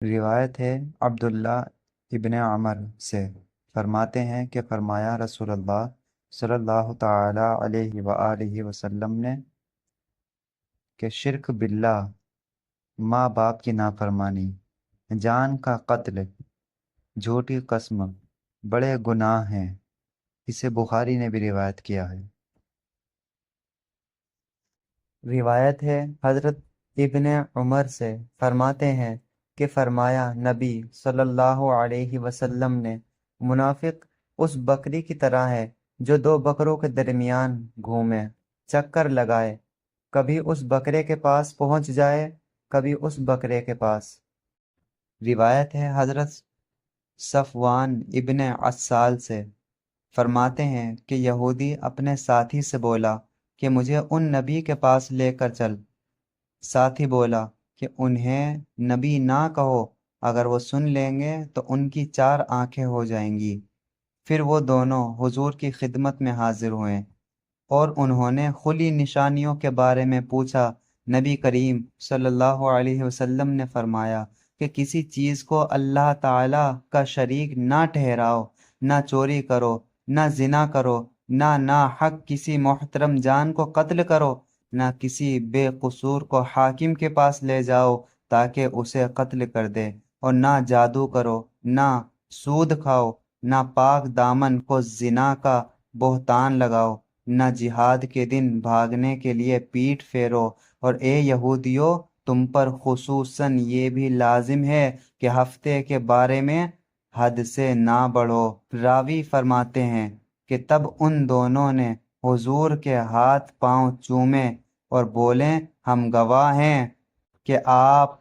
روایت ہے عبداللہ ابن عمر سے، فرماتے ہیں کہ فرمایا رسول اللہ صلی اللہ تعالی علیہ وآلہ وسلم نے کہ شرک باللہ، ماں باپ کی نافرمانی، جان کا قتل، جھوٹی قسم بڑے گناہ ہیں۔ اسے بخاری نے بھی روایت کیا ہے۔ روایت ہے حضرت ابن عمر سے، فرماتے ہیں کہ فرمایا نبی صلی اللہ علیہ وسلم نے، منافق اس بکری کی طرح ہے جو دو بکروں کے درمیان گھومے، چکر لگائے، کبھی اس بکرے کے پاس پہنچ جائے، کبھی اس بکرے کے پاس۔ روایت ہے حضرت صفوان ابن عسال سے، فرماتے ہیں کہ یہودی اپنے ساتھی سے بولا کہ مجھے ان نبی کے پاس لے کر چل۔ ساتھی بولا کہ انہیں نبی نہ کہو، اگر وہ سن لیں گے تو ان کی چار آنکھیں ہو جائیں گی۔ پھر وہ دونوں حضور کی خدمت میں حاضر ہوئے اور انہوں نے خلی نشانیوں کے بارے میں پوچھا۔ نبی کریم صلی اللہ علیہ وسلم نے فرمایا کہ کسی چیز کو اللہ تعالی کا شریک نہ ٹھہراؤ، نہ چوری کرو، نہ زنا کرو، نہ ناحق کسی محترم جان کو قتل کرو، نہ کسی بے قصور کو حاکم کے پاس لے جاؤ تاکہ اسے قتل کر دے، اور نہ جادو کرو، نہ سود کھاؤ، نہ پاک دامن کو زنا کا بہتان لگاؤ، نہ جہاد کے دن بھاگنے کے لیے پیٹھ پھیرو، اور اے یہودیو، تم پر خصوصاً یہ بھی لازم ہے کہ ہفتے کے بارے میں حد سے نہ بڑھو۔ راوی فرماتے ہیں کہ تب ان دونوں نے حضور کے ہاتھ پاؤں چومے اور بولے، ہم گواہ ہیں کہ آپ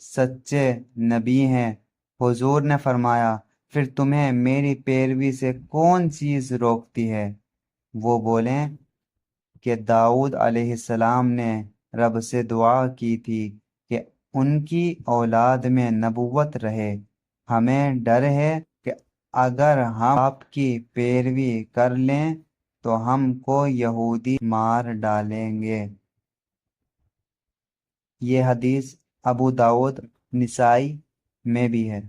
سچے نبی ہیں۔ حضور نے فرمایا، پھر تمہیں میری پیروی سے کون چیز روکتی ہے؟ وہ بولیں کہ داؤد علیہ السلام نے رب سے دعا کی تھی کہ ان کی اولاد میں نبوت رہے۔ ہمیں ڈر ہے کہ اگر ہم آپ کی پیروی کر لیں تو ہم کو یہودی مار ڈالیں گے۔ یہ حدیث ابو داؤد، نسائی میں بھی ہے۔